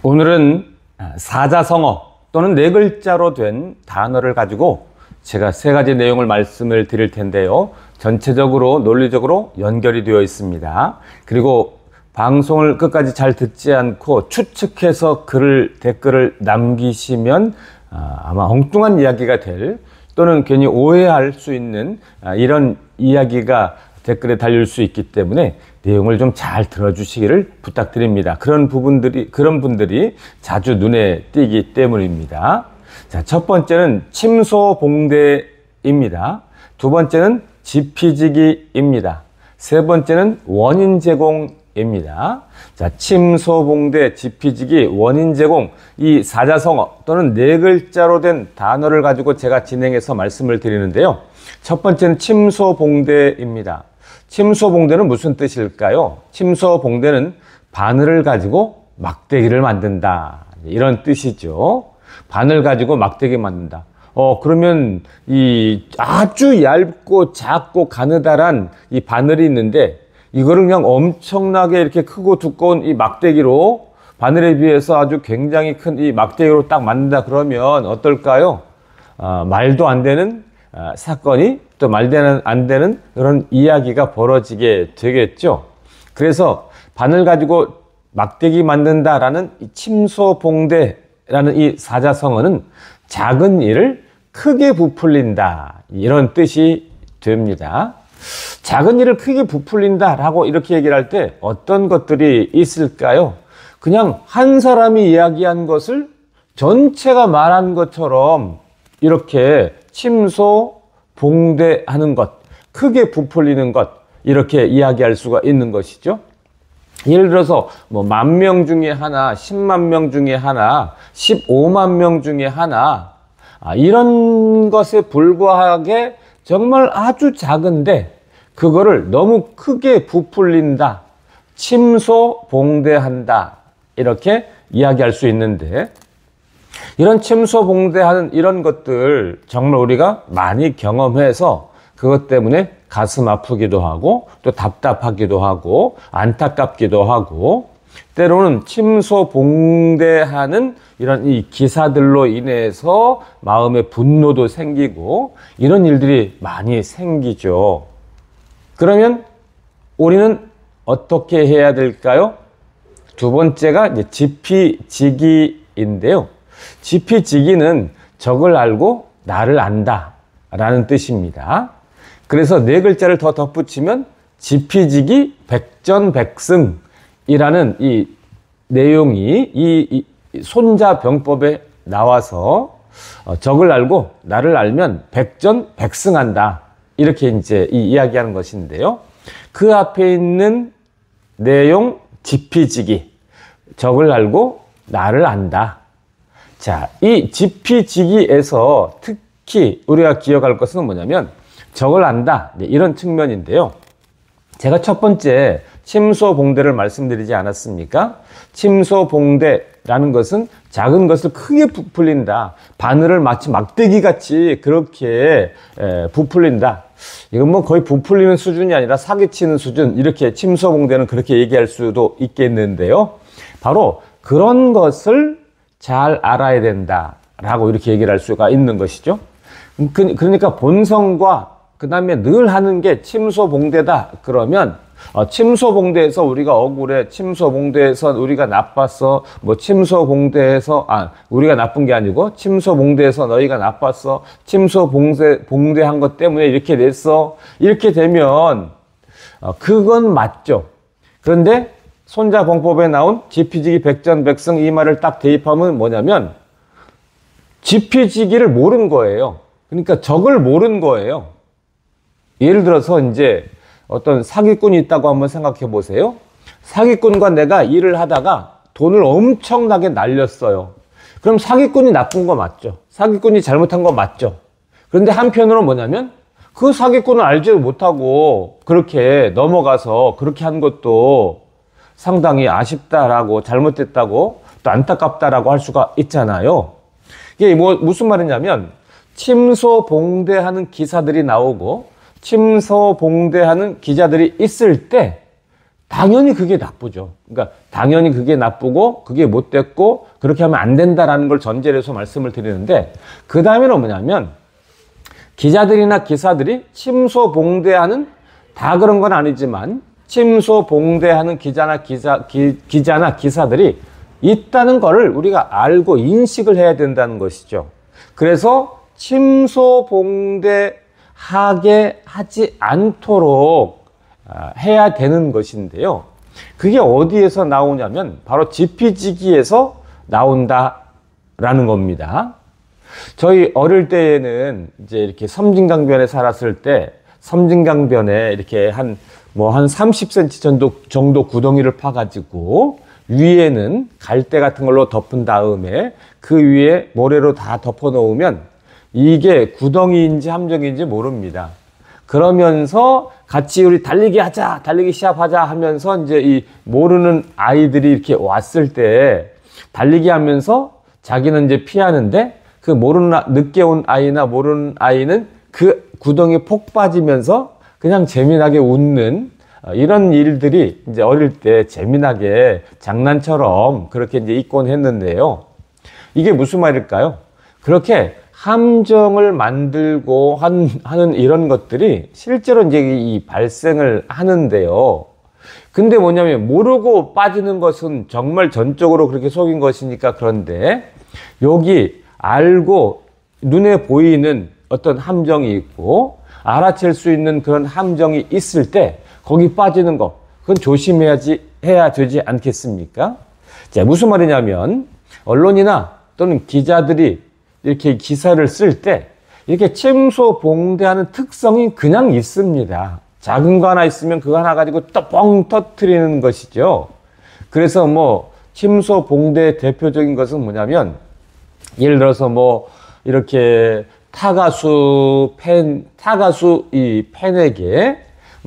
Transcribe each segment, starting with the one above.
오늘은 사자성어 또는 네 글자로 된 단어를 가지고 제가 세 가지 내용을 말씀을 드릴 텐데요. 전체적으로 논리적으로 연결이 되어 있습니다. 그리고 방송을 끝까지 잘 듣지 않고 추측해서 댓글을 남기시면 아마 엉뚱한 이야기가 될 또는 괜히 오해할 수 있는 이런 이야기가 댓글에 달릴 수 있기 때문에 내용을 좀 잘 들어주시기를 부탁드립니다. 그런 분들이 자주 눈에 띄기 때문입니다. 자, 첫 번째는 침소봉대입니다. 두 번째는 지피지기입니다. 세 번째는 원인 제공입니다. 자, 침소봉대, 지피지기, 원인 제공, 이 사자성어 또는 네 글자로 된 단어를 가지고 제가 진행해서 말씀을 드리는데요. 첫 번째는 침소봉대입니다. 침소봉대는 무슨 뜻일까요? 침소봉대는 바늘을 가지고 막대기를 만든다, 이런 뜻이죠. 바늘 가지고 막대기 만든다. 그러면 이 아주 얇고 작고 가느다란 이 바늘이 있는데 이거를 그냥 엄청나게 이렇게 크고 두꺼운 이 막대기로, 바늘에 비해서 아주 굉장히 큰 이 막대기로 딱 만든다 그러면 어떨까요? 말도 안 되는 사건이, 또 말도 안 되는 그런 이야기가 벌어지게 되겠죠. 그래서 바늘 가지고 막대기 만든다라는 이 침소봉대라는 이 사자성어는 작은 일을 크게 부풀린다, 이런 뜻이 됩니다. 작은 일을 크게 부풀린다라고 이렇게 얘기를 할 때 어떤 것들이 있을까요? 그냥 한 사람이 이야기한 것을 전체가 말한 것처럼 이렇게 침소봉대하는 것, 크게 부풀리는 것, 이렇게 이야기할 수가 있는 것이죠. 예를 들어서 뭐 10,000명 중에 하나, 10만 명 중에 하나, 15만 명 중에 하나, 이런 것에 불과하게 정말 아주 작은데 그거를 너무 크게 부풀린다, 침소봉대한다, 이렇게 이야기할 수 있는데, 이런 침소봉대하는 이런 것들 정말 우리가 많이 경험해서 그것 때문에 가슴 아프기도 하고 또 답답하기도 하고 안타깝기도 하고, 때로는 침소봉대하는 이런 이 기사들로 인해서 마음의 분노도 생기고 이런 일들이 많이 생기죠. 그러면 우리는 어떻게 해야 될까요? 두 번째가 이제 지피지기인데요. 지피지기는 적을 알고 나를 안다 라는 뜻입니다. 그래서 네 글자를 더 덧붙이면 지피지기 백전백승이라는 이 내용이 이 손자병법에 나와서 적을 알고 나를 알면 백전백승한다, 이렇게 이제 이야기하는 것인데요. 그 앞에 있는 내용 지피지기, 적을 알고 나를 안다. 자, 이 지피지기에서 특히 우리가 기억할 것은 뭐냐면 적을 안다, 이런 측면인데요. 제가 첫 번째 침소봉대를 말씀드리지 않았습니까? 침소봉대라는 것은 작은 것을 크게 부풀린다, 바늘을 마치 막대기같이 그렇게 부풀린다. 이건 뭐 거의 부풀리는 수준이 아니라 사기치는 수준, 이렇게 침소봉대는 그렇게 얘기할 수도 있겠는데요. 바로 그런 것을 잘 알아야 된다라고 이렇게 얘기를 할 수가 있는 것이죠. 그러니까 본성과 그 다음에 늘 하는 게 침소봉대다 그러면, 침소봉대에서 우리가 억울해, 침소봉대에서 우리가 나빴어, 뭐 침소봉대에서 우리가 나쁜 게 아니고 침소봉대에서 너희가 나빴어, 침소봉대한 것 때문에 이렇게 됐어, 이렇게 되면 그건 맞죠. 그런데 손자병법에 나온 지피지기 백전백승, 이 말을 딱 대입하면 뭐냐면 지피지기를 모른 거예요. 그러니까 적을 모른 거예요. 예를 들어서 이제 어떤 사기꾼이 있다고 한번 생각해 보세요. 사기꾼과 내가 일을 하다가 돈을 엄청나게 날렸어요. 그럼 사기꾼이 나쁜 거 맞죠? 사기꾼이 잘못한 거 맞죠? 그런데 한편으로 뭐냐면 그 사기꾼을 알지도 못하고 그렇게 넘어가서 그렇게 한 것도 상당히 아쉽다라고, 잘못됐다고, 또 안타깝다라고 할 수가 있잖아요. 이게 무슨 말이냐면 침소봉대하는 기사들이 나오고 침소봉대하는 기자들이 있을 때 당연히 그게 나쁘죠. 그러니까 당연히 그게 나쁘고 그게 못됐고 그렇게 하면 안 된다라는 걸 전제로 해서 말씀을 드리는데, 그 다음에는 뭐냐면 기자들이나 기사들이 침소봉대하는, 다 그런 건 아니지만 침소봉대하는 기자나 기사들이 있다는 거를 우리가 알고 인식을 해야 된다는 것이죠. 그래서 침소봉대하게 하지 않도록 해야 되는 것인데요. 그게 어디에서 나오냐면 바로 지피지기에서 나온다라는 겁니다. 저희 어릴 때에는 이제 이렇게 섬진강변에 살았을 때 섬진강변에 이렇게 한 30cm 정도 구덩이를 파가지고 위에는 갈대 같은 걸로 덮은 다음에 그 위에 모래로 다 덮어 놓으면 이게 구덩이인지 함정인지 모릅니다. 그러면서 같이 우리 달리기 하자, 달리기 시합하자 하면서 이제 이 모르는 아이들이 이렇게 왔을 때 달리기 하면서 자기는 이제 피하는데, 그 늦게 온 아이나 모르는 아이는 그 구덩이에 폭 빠지면서 그냥 재미나게 웃는 이런 일들이 이제 어릴 때 재미나게 장난처럼 그렇게 이제 있곤 했는데요. 이게 무슨 말일까요? 그렇게 함정을 만들고 하는 이런 것들이 실제로 이제 이 발생을 하는데요. 근데 뭐냐면 모르고 빠지는 것은 정말 전적으로 그렇게 속인 것이니까 그런데, 여기 알고 눈에 보이는 어떤 함정이 있고 알아챌 수 있는 그런 함정이 있을 때 거기 빠지는 거, 그건 해야 되지 않겠습니까? 자, 무슨 말이냐면 언론이나 또는 기자들이 이렇게 기사를 쓸 때 이렇게 침소봉대하는 특성이 그냥 있습니다. 작은 거 하나 있으면 그거 하나 가지고 또 뻥 터뜨리는 것이죠. 그래서 침소봉대의 대표적인 것은 뭐냐면, 예를 들어서 이렇게 타가수 이 팬에게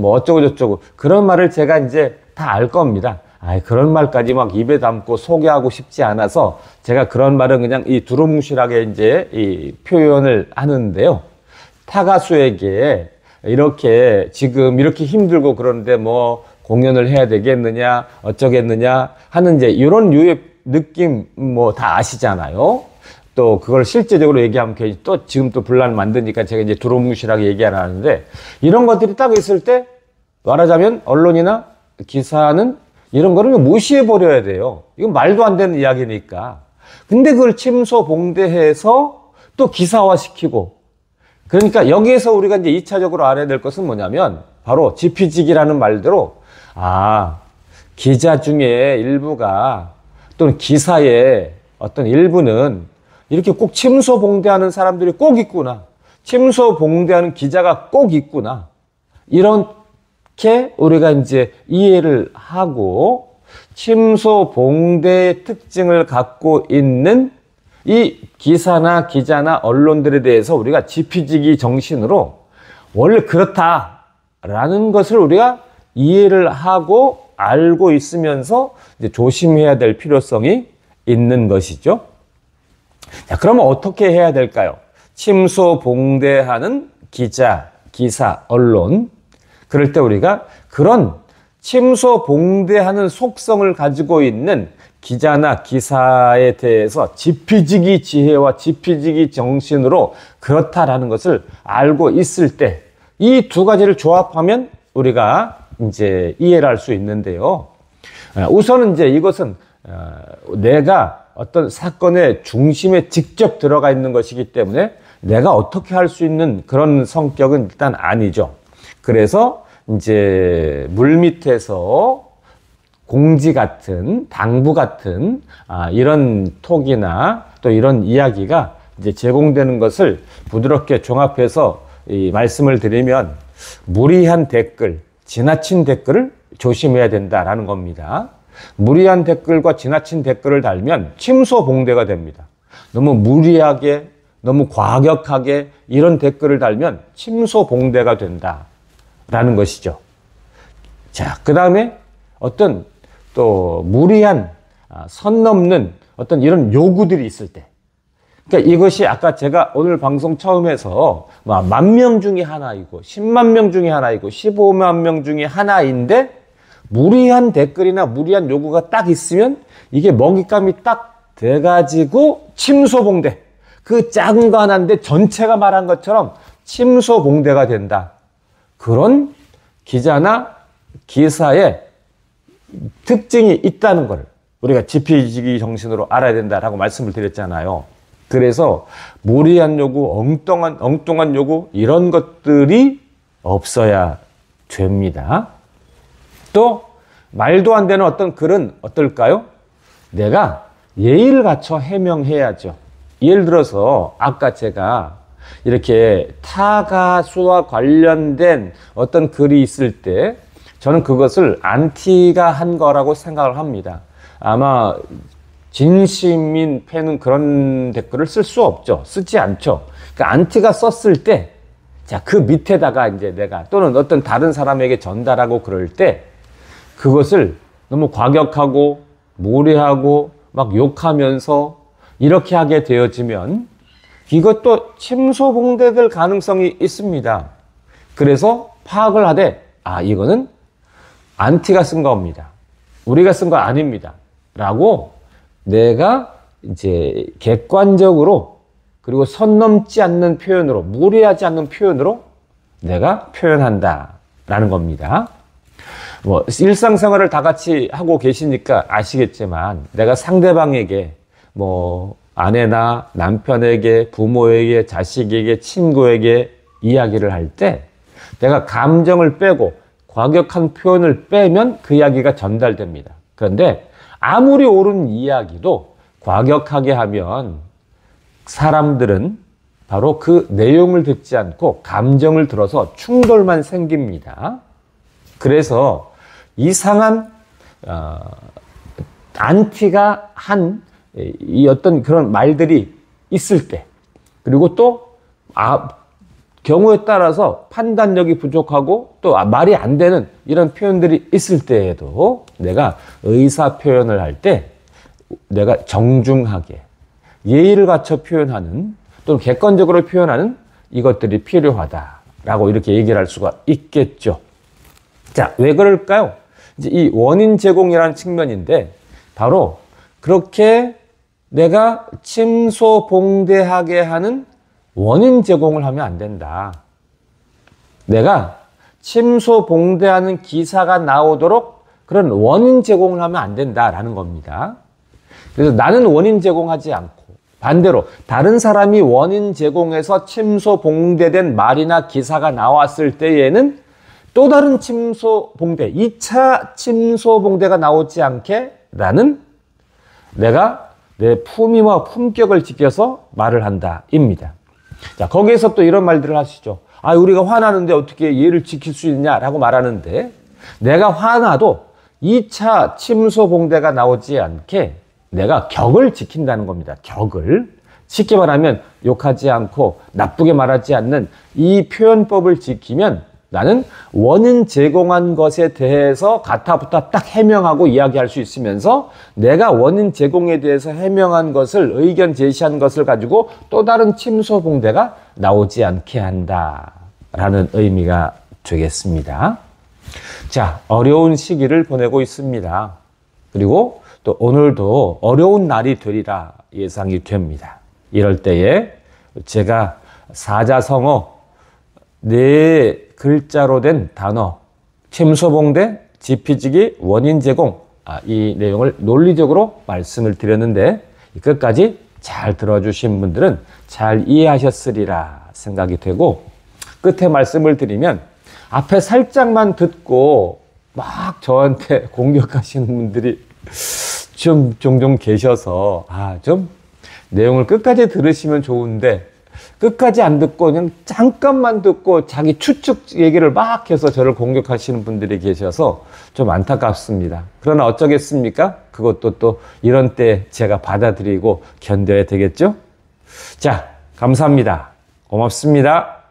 어쩌고저쩌고 그런 말을 제가 이제 다 알 겁니다. 그런 말까지 막 입에 담고 소개하고 싶지 않아서 제가 그런 말은 그냥 이 두루뭉실하게 이제 이 표현을 하는데요. 타가수에게 이렇게 지금 이렇게 힘들고 그러는데 공연을 해야 되겠느냐 어쩌겠느냐 하는 이제 이런 유의 느낌 다 아시잖아요. 또 그걸 실제적으로 얘기하면 또 지금 또 분란 만드니까 제가 이제 두루뭉실하게 얘기 안 하는데, 이런 것들이 딱 있을 때 말하자면 언론이나 기사는 이런 거를 무시해 버려야 돼요. 이건 말도 안 되는 이야기니까. 근데 그걸 침소봉대해서 또 기사화시키고, 그러니까 여기에서 우리가 이제 2차적으로 알아야 될 것은 뭐냐면 바로 지피지기라는 말대로 기자 중에 일부가 또는 기사의 어떤 일부는 이렇게 꼭 침소봉대하는 사람들이 꼭 있구나, 침소봉대하는 기자가 꼭 있구나, 이렇게 우리가 이제 이해를 하고 침소봉대의 특징을 갖고 있는 이 기사나 기자나 언론들에 대해서 우리가 지피지기 정신으로 원래 그렇다라는 것을 우리가 이해를 하고 알고 있으면서 이제 조심해야 될 필요성이 있는 것이죠. 자, 그러면 어떻게 해야 될까요? 침소봉대하는 기자, 기사, 언론. 그럴 때 우리가 그런 침소봉대하는 속성을 가지고 있는 기자나 기사에 대해서 지피지기 지혜와 지피지기 정신으로 그렇다라는 것을 알고 있을 때 이 두 가지를 조합하면 우리가 이제 이해를 할 수 있는데요. 우선은 이제 이것은 내가 어떤 사건의 중심에 직접 들어가 있는 것이기 때문에 내가 어떻게 할 수 있는 그런 성격은 일단 아니죠. 그래서 이제 물밑에서 공지 같은, 당부 같은 이런 톡이나 또 이런 이야기가 이제 제공되는 것을 부드럽게 종합해서 이 말씀을 드리면, 무리한 댓글, 지나친 댓글을 조심해야 된다라는 겁니다. 무리한 댓글과 지나친 댓글을 달면 침소봉대가 됩니다. 너무 무리하게, 너무 과격하게 이런 댓글을 달면 침소봉대가 된다라는 것이죠. 자, 그 다음에 어떤 또 무리한 선 넘는 어떤 이런 요구들이 있을 때, 그러니까 이것이 아까 제가 오늘 방송 처음에서 10,000명 중에 하나이고 10만 명 중에 하나이고 15만 명 중에 하나인데 무리한 댓글이나 무리한 요구가 딱 있으면 이게 먹잇감이 딱 돼가지고 침소봉대, 그 작은 거 하나인데 전체가 말한 것처럼 침소봉대가 된다. 그런 기자나 기사의 특징이 있다는 걸 우리가 지피지기 정신으로 알아야 된다라고 말씀을 드렸잖아요. 그래서 무리한 요구, 엉뚱한 요구 이런 것들이 없어야 됩니다. 또 말도 안 되는 어떤 글은 어떨까요? 내가 예의를 갖춰 해명해야죠. 예를 들어서 아까 제가 이렇게 타 가수와 관련된 어떤 글이 있을 때 저는 그것을 안티가 한 거라고 생각을 합니다. 아마 진심인 팬은 그런 댓글을 쓸 수 없죠. 쓰지 않죠. 그러니까 안티가 썼을 때, 자, 그 밑에다가 이제 내가 또는 어떤 다른 사람에게 전달하고 그럴 때 그것을 너무 과격하고 무례하고 막 욕하면서 이렇게 하게 되어지면 이것도 침소봉대될 가능성이 있습니다. 그래서 파악을 하되, 아, 이거는 안티가 쓴 겁니다. 우리가 쓴 거 아닙니다. 라고 내가 이제 객관적으로 그리고 선 넘지 않는 표현으로, 무리하지 않는 표현으로 내가 표현한다. 라는 겁니다. 뭐, 일상생활을 다 같이 하고 계시니까 아시겠지만 내가 상대방에게 뭐, 아내나 남편에게, 부모에게, 자식에게, 친구에게 이야기를 할 때 내가 감정을 빼고 과격한 표현을 빼면 그 이야기가 전달됩니다. 그런데 아무리 옳은 이야기도 과격하게 하면 사람들은 바로 그 내용을 듣지 않고 감정을 들어서 충돌만 생깁니다. 그래서 이상한 안티가 한 이 어떤 그런 말들이 있을 때, 그리고 또 경우에 따라서 판단력이 부족하고 또 말이 안 되는 이런 표현들이 있을 때에도 내가 의사 표현을 할 때 내가 정중하게 예의를 갖춰 표현하는 또는 객관적으로 표현하는 이것들이 필요하다라고 이렇게 얘기를 할 수가 있겠죠. 자, 왜 그럴까요? 이제 이 원인 제공이라는 측면인데 바로 그렇게 내가 침소봉대하게 하는 원인 제공을 하면 안 된다. 내가 침소봉대하는 기사가 나오도록 그런 원인 제공을 하면 안 된다라는 겁니다. 그래서 나는 원인 제공하지 않고 반대로 다른 사람이 원인 제공해서 침소봉대된 말이나 기사가 나왔을 때에는 또 다른 침소봉대, 2차 침소봉대가 나오지 않게 나는 내가 내 품위와 품격을 지켜서 말을 한다 입니다. 자, 거기에서 또 이런 말들을 하시죠. 아, 우리가 화나는데 어떻게 예의를 지킬 수 있냐라고 말하는데 내가 화나도 2차 침소봉대가 나오지 않게 내가 격을 지킨다는 겁니다. 격을. 쉽게 말하면 욕하지 않고 나쁘게 말하지 않는 이 표현법을 지키면 나는 원인 제공한 것에 대해서 가타부타 딱 해명하고 이야기할 수 있으면서 내가 원인 제공에 대해서 해명한 것을, 의견 제시한 것을 가지고 또 다른 침소봉대가 나오지 않게 한다라는 의미가 되겠습니다. 자, 어려운 시기를 보내고 있습니다. 그리고 또 오늘도 어려운 날이 되리라 예상이 됩니다. 이럴 때에 제가 사자성어 4글자로 된 단어 침소봉대, 지피지기, 원인 제공 이 내용을 논리적으로 말씀을 드렸는데 끝까지 잘 들어주신 분들은 잘 이해하셨으리라 생각이 되고 끝에 말씀을 드리면 앞에 살짝만 듣고 막 저한테 공격하시는 분들이 좀 종종 계셔서 좀 내용을 끝까지 들으시면 좋은데 끝까지 안 듣고 그냥 잠깐만 듣고 자기 추측 얘기를 막 해서 저를 공격하시는 분들이 계셔서 좀 안타깝습니다. 그러나 어쩌겠습니까? 그것도 또 이런 때 제가 받아들이고 견뎌야 되겠죠? 자, 감사합니다. 고맙습니다.